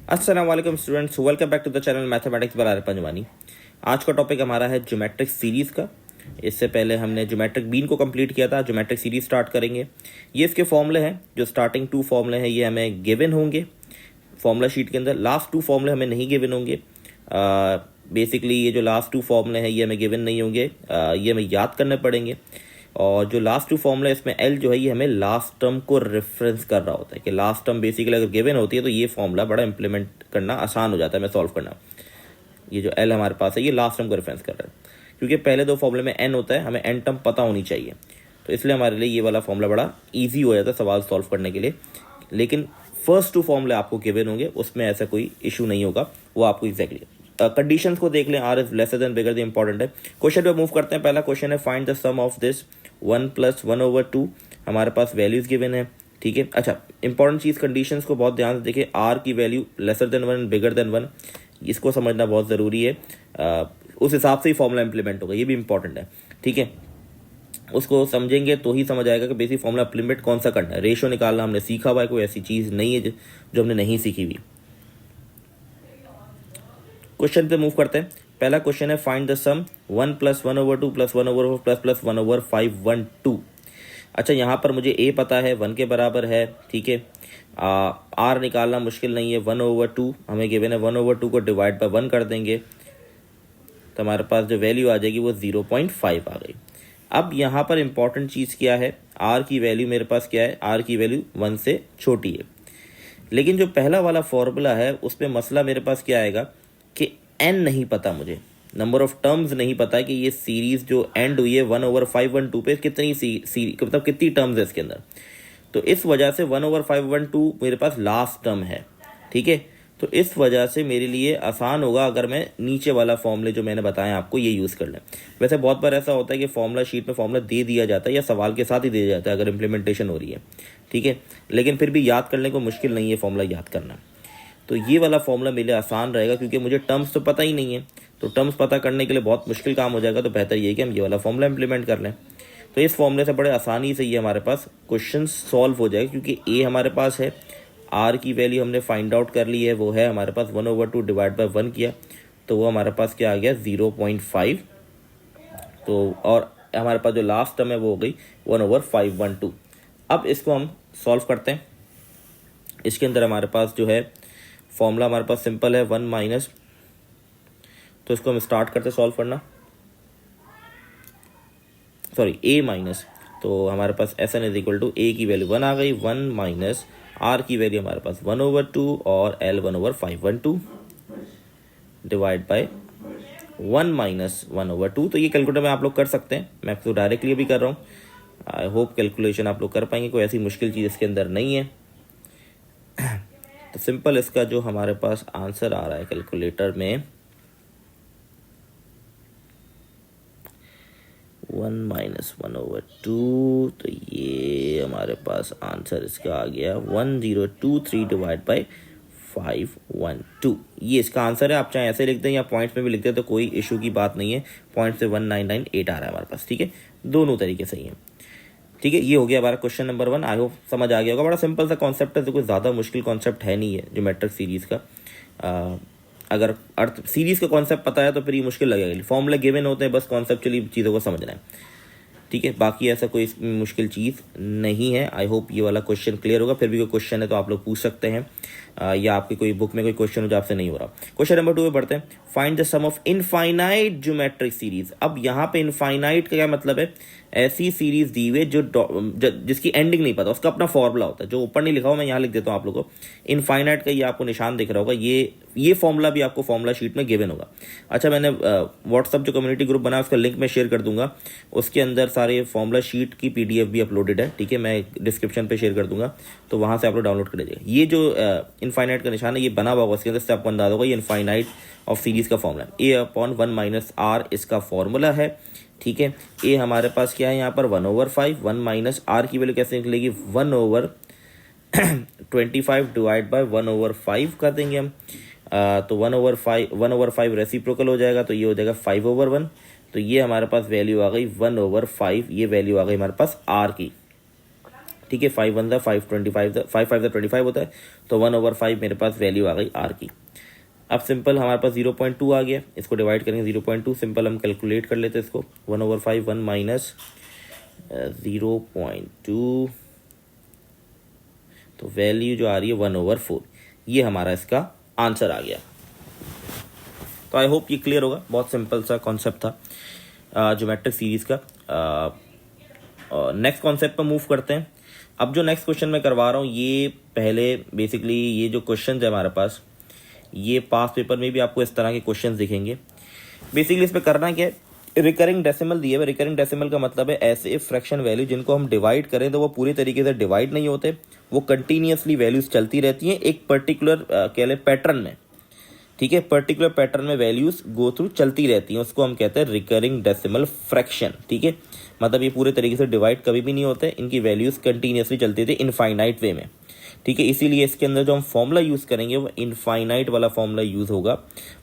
अस्सलाम वालेकुम students, welcome back to the channel mathematics by R Panjwani. आज का टॉपिक हमारा है ज्योमेट्रिक सीरीज़ का। इससे पहले हमने ज्योमेट्रिक बीन को कंप्लीट किया था, ज्योमेट्रिक सीरीज स्टार्ट करेंगे। ये इसके फॉर्मूले हैं, जो स्टार्टिंग 2 फॉर्मूले हैं ये हमें गिवन होंगे फॉर्मूला शीट के अंदर। लास्ट 2 फॉर्मूले हमें नहीं गिवन होंगे। बेसिकली ये जो लास्ट 2 फॉर्मूले हैं ये हमें गिवन नहीं होंगे, ये हमें याद करने पड़ेंगे। और जो लास्ट 2 फॉर्मूला है इसमें एल जो है ये हमें लास्ट टर्म को रेफरेंस कर रहा होता है कि लास्ट टर्म बेसिकली अगर गिवन होती है तो ये फॉर्मूला बड़ा इंप्लीमेंट करना आसान हो जाता है, हमें सॉल्व करना। ये जो एल हमारे पास है ये लास्ट टर्म को रेफरेंस कर रहा है, क्योंकि पहले 2 फॉर्मूले में एन होता है, हमें एन टर्म पता होनी चाहिए, तो इसलिए हमारे लिए ये वाला फॉर्मूला बड़ा ईजी हो जाता है सवाल सॉल्व करने के लिए। लेकिन फर्स्ट 2 फॉर्मूले आपको गिवन होंगे, उसमें ऐसा कोई इशू नहीं होगा, वो आपको एग्जैक्टली कंडीशंस को देख लें। R is lesser than bigger than important है। क्वेश्चन पे मूव करते हैं। पहला क्वेश्चन है find the sum of this 1 + 1/2। हमारे पास वैल्यूज गिवन है, ठीक है। अच्छा, इंपॉर्टेंट चीज़ कंडीशंस को बहुत ध्यान से देखिए। आर की value lesser than 1 bigger than 1, इसको समझना बहुत ज़रूरी है। उस हिसाब से ही फॉर्मूला इंप्लीमेंट होगा, ये भी इंपॉर्टेंट है, ठीक है। उसको समझेंगे तो ही समझ आएगा कि बेसिक फॉर्मूला इंप्लीमेंट कौन सा करना है। रेशो निकालना हमने सीखा हुआ है, कोई ऐसी चीज़ नहीं है जो हमने नहीं सीखी हुई। क्वेश्चन पे मूव करते हैं। पहला क्वेश्चन है फाइंड द सम 1 + 1/2 + 1/4 + 1/5/12। अच्छा, यहाँ पर मुझे ए पता है 1 के बराबर है, ठीक है। आर निकालना मुश्किल नहीं है, 1/2 हमें गिवन है, 1/2 को डिवाइड बाय 1 कर देंगे तो हमारे पास जो वैल्यू आ जाएगी वो 0.5 आ गई। अब यहाँ पर इंपॉर्टेंट चीज़ क्या है, आर की वैल्यू मेरे पास क्या है, आर की वैल्यू 1 से छोटी है। लेकिन जो पहला वाला फॉर्मूला है उसमें मसला मेरे पास क्या आएगा कि एन नहीं पता, मुझे नंबर ऑफ टर्म्स नहीं पता कि ये सीरीज जो एंड हुई है 1/5/12 पे कितनी मतलब कितनी टर्म्स है इसके अंदर। तो इस वजह से 1/5/12 मेरे पास लास्ट टर्म है, ठीक है। तो इस वजह से मेरे लिए आसान होगा अगर मैं नीचे वाला फॉर्मूले जो मैंने बताया आपको ये यूज़ कर लें। वैसे बहुत बार ऐसा होता है कि फॉर्मूला शीट में फॉर्मूला दे दिया जाता है या सवाल के साथ ही दे दिया जाता है अगर इम्प्लीमेंटेशन हो रही है, ठीक है। लेकिन फिर भी याद करने को मुश्किल नहीं है फॉर्मूला याद करना। तो ये वाला फॉर्मूला मेरे लिए आसान रहेगा क्योंकि मुझे टर्म्स तो पता ही नहीं है, तो टर्म्स पता करने के लिए बहुत मुश्किल काम हो जाएगा। तो बेहतर ये है कि हम ये वाला फॉर्मूला इंप्लीमेंट कर लें। तो इस फॉर्मूले से बड़े आसानी से ये हमारे पास क्वेश्चन सॉल्व हो जाएगा, क्योंकि ए हमारे पास है, आर की वैल्यू हमने फाइंड आउट कर ली है, वो है हमारे पास 1/2 डिवाइड बाय 1 किया तो वो हमारे पास क्या आ गया 0.5। तो और हमारे पास जो लास्ट टर्म है वो हो गई 1/5/12। अब इसको हम सॉल्व करते हैं। इसके अंदर हमारे पास जो है फॉर्मूला हमारे पास सिंपल है 1 माइनस, तो इसको हम स्टार्ट करते सॉल्व करना, सॉरी ए माइनस। तो हमारे पास S N is equal to A की वैल्यू 1 आ गई, 1 माइनस आर की वैल्यू हमारे पास 1/2 और एल 1/5/12 डिवाइड बाय 1 माइनस 1/2। तो ये कैलकुलेटर में आप लोग कर सकते हैं, मैं तो डायरेक्टली भी कर रहा हूँ। आई होप कैलकुलेशन आप लोग कर पाएंगे, कोई ऐसी मुश्किल चीज़ इसके अंदर नहीं है। तो सिंपल इसका जो हमारे पास आंसर आ रहा है कैलकुलेटर में 1 माइनस 1/2, तो ये हमारे पास आंसर इसका आ गया 1023 डिवाइड बाई 512। ये इसका आंसर है। आप चाहे ऐसे लिख दें या पॉइंट्स में भी लिख दें तो कोई इशू की बात नहीं है। पॉइंट से 1998 आ रहा है हमारे पास, ठीक है। दोनों तरीके सही हैं, ठीक है। ये हो गया हमारा क्वेश्चन नंबर 1। आई होप समझ आ गया होगा। बड़ा सिंपल सा कॉन्सेप्ट है, तो कोई ज़्यादा मुश्किल कॉन्सेप्ट है नहीं है ज्योमेट्रिक सीरीज़ का। अगर अर्थ सीरीज़ का कॉन्सेप्ट पता है तो फिर ये मुश्किल लगेगा। फॉर्मूले गिवन होते हैं, बस कॉन्सेप्चुअली चीज़ों को समझना है, ठीक है। बाकी ऐसा कोई मुश्किल चीज़ नहीं है। आई होप ये वाला क्वेश्चन क्लियर होगा। फिर भी कोई क्वेश्चन है तो आप लोग पूछ सकते हैं, या आपकी कोई बुक में कोई क्वेश्चन हो जो आपसे नहीं हो रहा। क्वेश्चन नंबर 2 पे बढ़ते हैं। Find the sum of infinite geometric series. अब यहाँ पे इनफाइनाइट का क्या मतलब है, ऐसी सीरीज दी हुई जिसकी एंडिंग नहीं पता, उसका अपना फॉर्मूला होता है। जो ऊपर नहीं लिखा हुआ मैं यहाँ लिख देता हूँ आप लोगों को। इनफाइनाइट का ये आपको निशान दिख रहा होगा, ये फॉर्मूला भी आपको फॉर्मूला शीट में गिवन होगा। अच्छा, मैंने व्हाट्सअप जो कम्युनिटी ग्रुप बना उसका लिंक मैं शेयर कर दूंगा, उसके अंदर सारे फॉर्मूला शीट की PDF भी अपलोडेड है, ठीक है। मैं डिस्क्रिप्शन पे शेयर कर दूंगा, तो वहाँ से आप लोग डाउनलोड कर लीजिएगा। ये जो इनफाइनाइट का निशान है ये बना हुआ होगा, उसके अंदर से आपको अंदाजा होगा ये इनफाइनाइट ऑफ सीरीज का फॉर्मूला है। A/1 माइनस R इसका फॉर्मूला है, ठीक है। ए हमारे पास क्या है यहाँ पर 1/5, 1 माइनस आर की वैल्यू कैसे निकलेगी 1/25 डिवाइड बाय 1/5 कर देंगे हम। तो 1/5 रेसिप्रोकल हो जाएगा, तो ये हो जाएगा 5/1। तो ये हमारे पास वैल्यू आ गई 1/5, ये वैल्यू आ गई हमारे पास आर की। ठीक है, 5 1 5 25 5 5 25 होता है, तो 1/5 मेरे पास वैल्यू आ गई आर की। अब सिंपल हमारे पास 0.2 आ गया, इसको डिवाइड करेंगे 0.2, सिंपल हम कैलकुलेट कर लेते हैं इसको। 1/5 1 माइनस 0.2, तो वैल्यू जो आ रही है 1/4, ये हमारा इसका आंसर आ गया। तो आई होप ये क्लियर होगा, बहुत सिंपल सा कॉन्सेप्ट था ज्योमेट्रिक सीरीज का। नेक्स्ट कॉन्सेप्ट पर मूव करते हैं। अब जो नेक्स्ट क्वेश्चन मैं करवा रहा हूँ, ये पहले बेसिकली ये जो क्वेश्चन है हमारे पास, ये पास पेपर में भी आपको इस तरह के क्वेश्चन दिखेंगे। बेसिकली इस पर करना क्या है, रिकरिंग डेसिमल दिए हुए, रिकरिंग डेसिमल का मतलब है ऐसे फ्रैक्शन वैल्यू जिनको हम डिवाइड करें तो वो पूरी तरीके से डिवाइड नहीं होते, वो कंटिन्यूसली वैल्यूज चलती रहती हैं एक पर्टिकुलर कह लें पैटर्न में। ठीक है, पर्टिकुलर पैटर्न में वैल्यूज गो थ्रू चलती रहती हैं, उसको हम कहते हैं रिकरिंग डेसिमल फ्रैक्शन। ठीक है, मतलब ये पूरे तरीके से डिवाइड कभी भी नहीं होते, इनकी वैल्यूज कंटिन्यूसली चलती थी इनफाइनाइट वे में। ठीक है, इसीलिए इसके अंदर जो हम फॉर्मूला यूज़ करेंगे वो इनफाइनाइट वाला फॉर्मूला यूज़ होगा।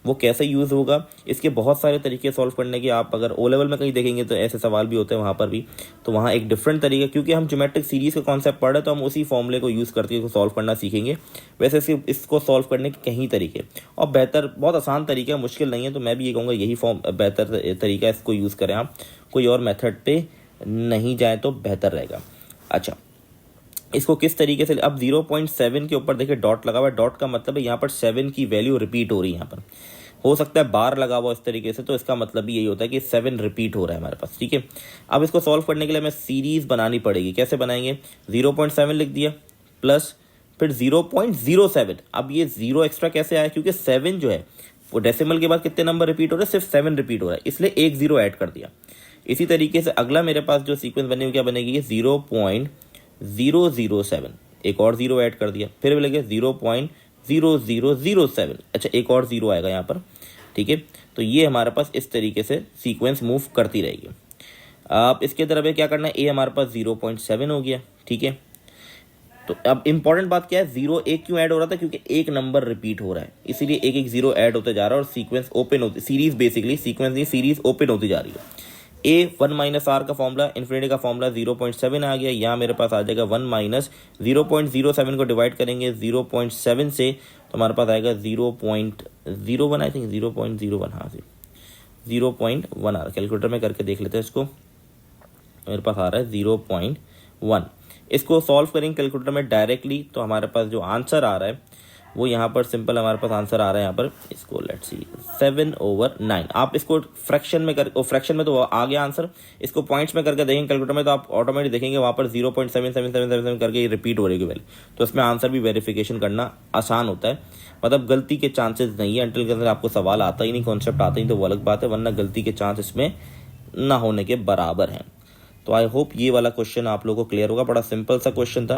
वो कैसे यूज़ होगा, इसके बहुत सारे तरीके सॉल्व करने के। आप अगर ओ लेवल में कहीं देखेंगे तो ऐसे सवाल भी होते हैं वहाँ पर भी, तो वहाँ एक डिफरेंट तरीका, क्योंकि हम ज्योमेट्रिक सीरीज़ का कॉन्सेप्ट पढ़ रहे हैं तो हम उसी फॉर्मूले को यूज़ करके इसको सॉल्व करना सीखेंगे। वैसे इसको सॉल्व करने के कई तरीके और बेहतर, बहुत आसान तरीका, मुश्किल नहीं है, तो मैं भी ये कहूँगा यही बेहतर तरीका, इसको यूज़ करें आप, कोई और मेथड पे नहीं जाए तो बेहतर रहेगा। अच्छा, इसको किस तरीके से, अब 0.7 के ऊपर देखिए डॉट लगा हुआ है, डॉट का मतलब है यहाँ पर 7 की वैल्यू रिपीट हो रही है। यहाँ पर हो सकता है बार लगा हुआ इस तरीके से, तो इसका मतलब भी यही होता है कि 7 रिपीट हो रहा है हमारे पास। ठीक है, अब इसको सॉल्व करने के लिए हमें सीरीज बनानी पड़ेगी। कैसे बनाएंगे, 0.7 लिख दिया प्लस फिर 0.07। अब ये 0 एक्स्ट्रा कैसे आया, क्योंकि 7 जो है वो डेसिमल के बाद कितने नंबर रिपीट हो रहे हैं, सिर्फ 7 रिपीट हो रहा है, इसलिए एक 0 ऐड कर दिया। इसी तरीके से अगला मेरे पास जो सीक्वेंस बनेगी क्या बनेगी, 0.007, एक और 0 ऐड कर दिया, फिर लगे 0.0007। अच्छा, एक और 0 आएगा यहाँ पर। ठीक है, तो ये हमारे पास इस तरीके से सीक्वेंस मूव करती रहेगी। अब इसके तरफ क्या करना है, ए हमारे पास 0.7 हो गया। ठीक है, तो अब इंपॉर्टेंट बात क्या है, 0 एक क्यों ऐड हो रहा था, क्योंकि एक नंबर रिपीट हो रहा है, इसीलिए एक एक 0 ऐड होते जा रहा है और सीक्वेंस ओपन होती, सीरीज बेसिकली सीक्वेंस नहीं, सीरीज ओपन होती जा रही है। ए 1 माइनस आर का फॉर्मूला, इन्फिनिटी का फॉर्मूला 0.7 आ गया, यहाँ मेरे पास आ जाएगा 1 माइनस 0.07 को डिवाइड करेंगे 0.7 से, तो हमारे पास आएगा 0.01, आई थिंक 0.01, हाँ जी 0.1 आ रहा है। कैलकुलेटर में करके देख लेते हैं इसको, मेरे पास आ रहा है 0.1। इसको सॉल्व करेंगे कैलकुलेटर में डायरेक्टली, तो हमारे पास जो आंसर आ रहा है वो यहाँ पर सिंपल हमारे पास आंसर आ रहा है यहाँ पर, इसको लेट्स सी 7/9। आप इसको फ्रैक्शन में फ्रैक्शन में तो आ गया आंसर, इसको पॉइंट्स में करके देखेंगे कैलकुलेटर में तो आप ऑटोमेटिक देखेंगे वहाँ पर 0.7777 करके रिपीट हो रही है वैल्यू, तो इसमें आंसर भी वेरिफिकेशन करना आसान होता है, मतलब गलती के चांसेस नहीं है। अंटिल के अंदर आपको सवाल आता ही नहीं, कॉन्सेप्ट आता ही तो वो अलग बात है, वरना गलती के चांस इसमें ना होने के बराबर हैं। तो आई होप ये वाला क्वेश्चन आप लोगों को क्लियर होगा, बड़ा सिंपल सा क्वेश्चन था,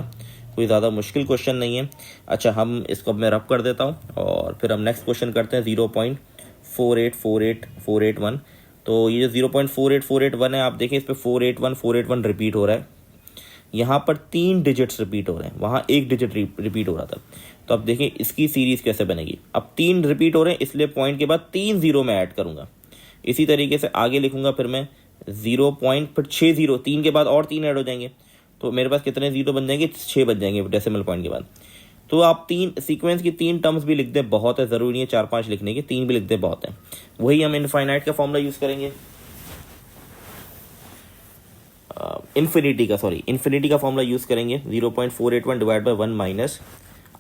कोई ज़्यादा मुश्किल क्वेश्चन नहीं है। अच्छा, हम इसको अब मैं रब कर देता हूँ और फिर हम नेक्स्ट क्वेश्चन करते हैं 0.484881। तो ये जो 0.48481 है, आप देखें इस पर 481 रिपीट हो रहा है, यहाँ पर 3 डिजिट्स रिपीट हो रहे हैं, वहाँ 1 डिजिट रिपीट हो रहा था। तो अब देखें इसकी सीरीज़ कैसे बनेगी, अब 3 रिपीट हो रहे हैं इसलिए पॉइंट के बाद 3 0 में ऐड करूँगा। इसी तरीके से आगे लिखूंगा फिर मैं 0. फिर 6 0, 3 के बाद और 3 ऐड हो जाएंगे, तो मेरे पास कितने 0 बन जाएंगे, 6 बन जाएंगे डेसिमल पॉइंट के बाद। तो आप 3 सीक्वेंस की 3 टर्म्स भी लिख दे, बहुत है, ज़रूरी नहीं है 4-5 लिखने के, 3 भी लिख दे बहुत है। वही हम इनफाइनाइट का फॉर्मूला यूज़ करेंगे, इन्फिनिटी का फॉर्मूला यूज़ करेंगे। 0.481 डिवाइड बाई 1 माइनस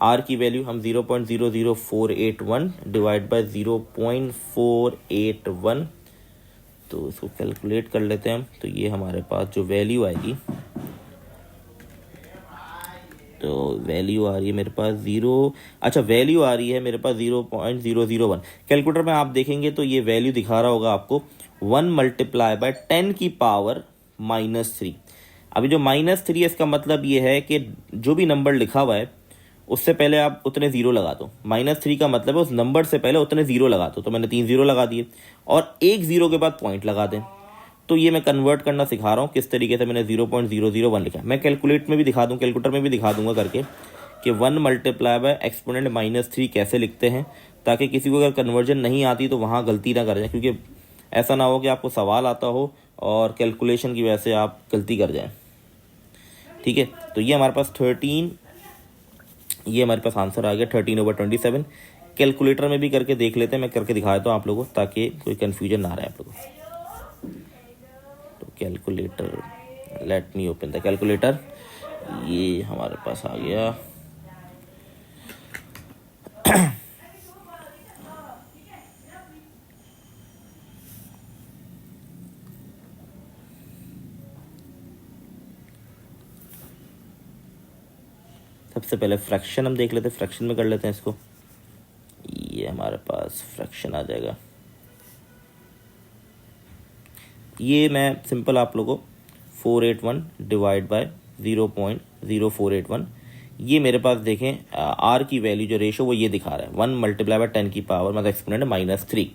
आर की वैल्यू हम 0.00481 डिवाइड बाई 0.481, तो इसको कैलकुलेट कर लेते हैं हम। तो ये हमारे पास जो वैल्यू आएगी, तो वैल्यू आ रही है मेरे पास वैल्यू आ रही है मेरे पास 0.001। कैलकुलेटर में आप देखेंगे तो ये वैल्यू दिखा रहा होगा आपको 1 मल्टीप्लाई बाय 10 की पावर -3। अभी जो -3 है इसका मतलब ये है कि जो भी नंबर लिखा हुआ है उससे पहले आप उतने 0 लगा दो। -3 का मतलब है उस नंबर से पहले उतने 0 लगा दो, तो मैंने 3 0 लगा दिए और एक 0 के बाद पॉइंट लगा दें। तो ये मैं कन्वर्ट करना सिखा रहा हूँ किस तरीके से मैंने 0.001 लिखा। मैं कैलकुलेटर में भी दिखा दूंगा करके कि 1 मल्टीप्लाई बाय एक्सपोनेंट -3 कैसे लिखते हैं, ताकि किसी को अगर कन्वर्जन नहीं आती तो वहाँ गलती ना कर जाए, क्योंकि ऐसा ना हो कि आपको सवाल आता हो और कैलकुलेशन की वजह से आप गलती कर जाएं। ठीक है। तो ये हमारे पास 13, ये हमारे पास आंसर आ गया 13/27। कैलकुलेटर में भी करके देख लेते हैं, मैं करके दिखा देता हूँ आप लोगों को ताकि कोई कन्फ्यूजन ना रहे आप लोगों को। तो calculator, let me open the calculator. ये हमारे पास आ गया सबसे पहले फ्रैक्शन हम देख लेते हैं, फ्रैक्शन में कर लेते हैं इसको। ये हमारे पास फ्रैक्शन आ जाएगा, ये मैं सिंपल आप लोगों को 481 डिवाइड बाय 0.0481, ये मेरे पास देखें आर की वैल्यू जो रेशो वो ये दिखा रहा है 1 मल्टीप्लाई बाय 10 की पावर मतलब एक्सपोनेंट -3।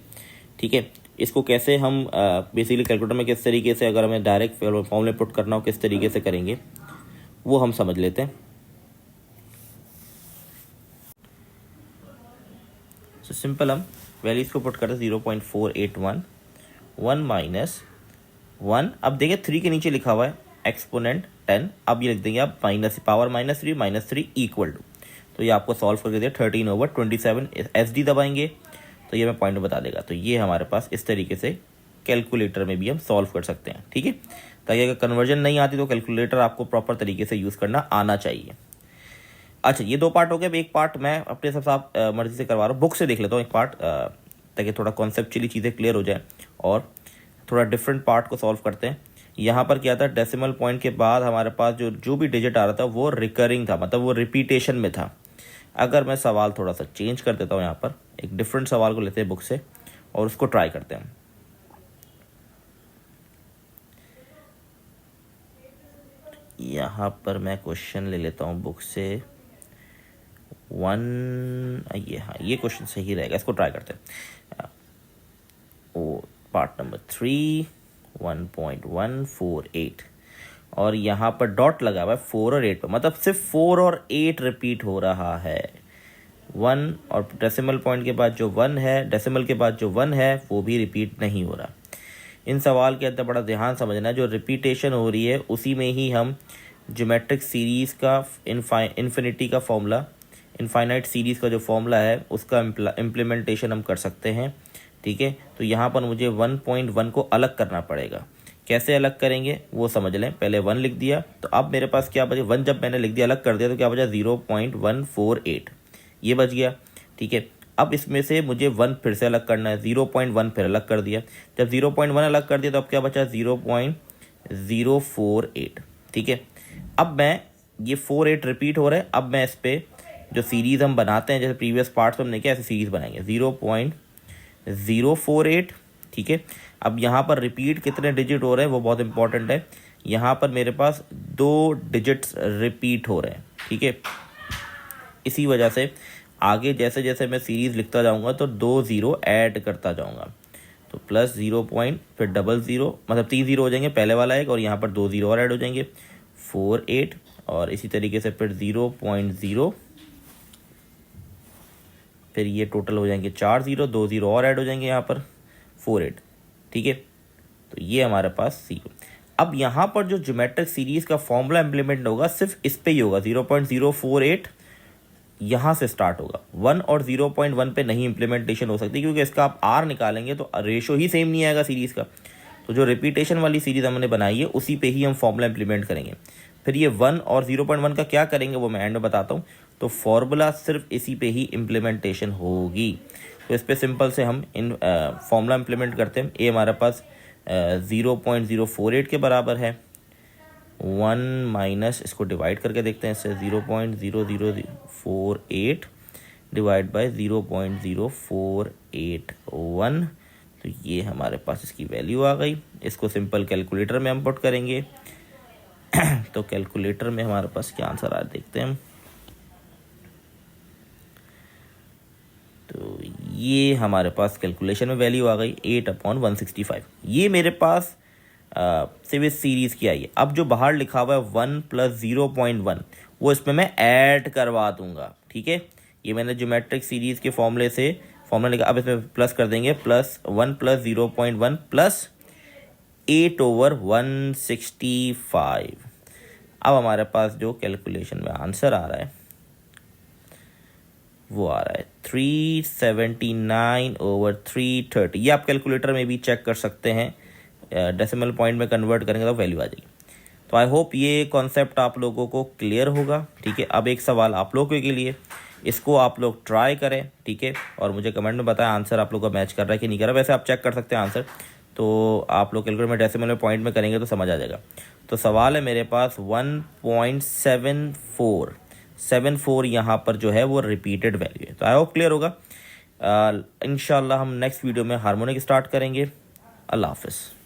ठीक है, इसको कैसे हम बेसिकली कैलकुलेटर में किस तरीके से अगर हमें डायरेक्ट फॉर्मूले पुट करना हो किस तरीके से करेंगे वो हम समझ लेते हैं। तो सिंपल हम वैल्यूज को पुट करते हैं 0.481 1 माइनस 1, अब देखिए 3 के नीचे लिखा हुआ है एक्सपोनेंट 10, अब ये लिख देंगे आप माइनस पावर -3 इक्वल टू, तो ये आपको सॉल्व करके दिया 13/27। SD दबाएंगे तो ये मैं पॉइंट में बता देगा। तो ये हमारे पास इस तरीके से कैलकुलेटर में भी हम सॉल्व कर सकते हैं। ठीक है, ताकि अगर कन्वर्जन नहीं आती तो कैलकुलेटर आपको प्रॉपर तरीके से यूज़ करना आना चाहिए। अच्छा, ये 2 पार्ट हो गए। अब एक पार्ट मैं अपने हिसाब से मर्जी से करवा रहा हूँ, बुक से देख लेता हूँ एक पार्ट ताकि थोड़ा कॉन्सेप्चुअली चीज़ें क्लियर हो जाए और थोड़ा डिफरेंट पार्ट को सॉल्व करते हैं। यहाँ पर क्या था, डेसिमल पॉइंट के बाद हमारे पास जो भी डिजिट आ रहा था वो रिकरिंग था, मतलब वो रिपीटेशन में था। अगर मैं सवाल थोड़ा सा चेंज कर देता हूँ, यहाँ पर एक डिफरेंट सवाल को लेते हैं बुक से और उसको ट्राई करते हैं। यहाँ पर मैं क्वेश्चन ले लेता हूँ बुक से 1, ये हाँ ये क्वेश्चन सही रहेगा, इसको ट्राई करते हैं। ओ पार्ट नंबर 3 1.148 और यहाँ पर डॉट लगा हुआ है 4 और 8 पर, मतलब सिर्फ 4 और 8 रिपीट हो रहा है। 1 और डेसिमल पॉइंट के बाद जो 1 है, डेसिमल के बाद जो 1 है वो भी रिपीट नहीं हो रहा। इन सवाल के अंदर बड़ा ध्यान समझना है, जो रिपीटेशन हो रही है उसी में ही हम ज्योमेट्रिक सीरीज़ का इन्फिनिटी का फॉर्मूला, इनफाइनाइट सीरीज़ का जो फॉर्मूला है उसका इम्प्लीमेंटेशन हम कर सकते हैं। ठीक है, तो यहाँ पर मुझे 1.1 को अलग करना पड़ेगा। कैसे अलग करेंगे वो समझ लें। पहले 1 लिख दिया, तो अब मेरे पास क्या बचे, 1 जब मैंने लिख दिया अलग कर दिया तो क्या बचा 0.148, ये बच गया। ठीक है, अब इसमें से मुझे 1 फिर से अलग करना है, 0.1 फिर अलग कर दिया। जब 0.1 अलग कर दिया तो अब क्या बचा 0.048। ठीक है, अब मैं ये 48 रिपीट हो रहा है, अब मैं इस पर जो सीरीज़ हम बनाते हैं जैसे प्रीवियस पार्ट्स में हमने किया ऐसे सीरीज़ बनाएंगे 0.048। ठीक है, अब यहाँ पर रिपीट कितने डिजिट हो रहे हैं वो बहुत इंपॉर्टेंट है। यहाँ पर मेरे पास 2 डिजिट्स रिपीट हो रहे हैं। ठीक है, इसी वजह से आगे जैसे जैसे मैं सीरीज़ लिखता जाऊँगा तो 2 0 ऐड करता जाऊँगा, तो प्लस 0 पॉइंट फिर डबल 0, मतलब 3 0 हो जाएंगे पहले वाला एक, और यहाँ पर 2 0 और ऐड हो जाएंगे 48, और इसी तरीके से फिर 0.0, फिर ये टोटल हो जाएंगे 4 0, 2 0 और ऐड हो जाएंगे यहाँ पर 48। ठीक है, तो ये हमारे पास 0। अब यहाँ पर जो ज्योमेट्रिक सीरीज़ का फॉर्मूला इम्प्लीमेंट होगा सिर्फ इस पे ही होगा, 0.048 यहाँ से स्टार्ट होगा। 1 और 0.1 पे नहीं इम्प्लीमेंटेशन हो सकती क्योंकि इसका आप आर निकालेंगे तो रेशो ही सेम नहीं आएगा सीरीज़ का। तो जो रिपीटेशन वाली सीरीज़ हमने बनाई है उसी पे ही हम फॉर्मूला इम्प्लीमेंट करेंगे। फिर ये 1 और 0.1 का क्या करेंगे वो मैं एंड में बताता हूँ। तो फॉर्मूला सिर्फ इसी पे ही इम्प्लीमेंटेशन होगी। तो इस पर सिंपल से हम इन फॉर्मूला इम्प्लीमेंट करते हैं। ए हमारे पास 0.048 के बराबर है, 1 माइनस इसको डिवाइड करके देखते हैं इससे 0.0048 डिवाइड बाय 0.0481, तो ये हमारे पास इसकी वैल्यू आ गई। इसको सिंपल कैलकुलेटर में हम पुट करेंगे तो कैलकुलेटर में हमारे पास क्या आंसर आ देखते हैं। तो ये हमारे पास कैलकुलेशन में वैल्यू आ गई 8/165। ये मेरे पास सिविल सीरीज़ की आई है। अब जो बाहर लिखा हुआ है 1 + 0.1 वो इसमें मैं ऐड करवा दूंगा। ठीक है, ये मैंने ज्योमेट्रिक सीरीज़ के फॉर्मूले से फॉर्मूला लिखा, अब इसमें प्लस कर देंगे, +1 + 0.1 + 8/165। अब हमारे पास जो कैलकुलेशन में आंसर आ रहा है वो आ रहा है 379/330। ये आप कैलकुलेटर में भी चेक कर सकते हैं, डेसिमल पॉइंट में कन्वर्ट करेंगे तो वैल्यू आ जाएगी। तो आई होप ये कॉन्सेप्ट आप लोगों को क्लियर होगा, ठीक है। अब एक सवाल आप लोगों के लिए, इसको आप लोग ट्राई करें, ठीक है, और मुझे कमेंट में बताएं आंसर आप लोग का मैच कर रहा है कि नहीं कर रहा। वैसे आप चेक कर सकते हैं आंसर, तो आप लोग कैलकुलेटर में डेसिमल में पॉइंट में करेंगे तो समझ आ जाएगा। तो सवाल है मेरे पास 1.74 यहाँ पर जो है वो रिपीटेड वैल्यू है। तो आई होप क्लियर होगा। इंशाल्लाह हम नेक्स्ट वीडियो में हार्मोनिक स्टार्ट करेंगे। अल्लाह हाफिज़।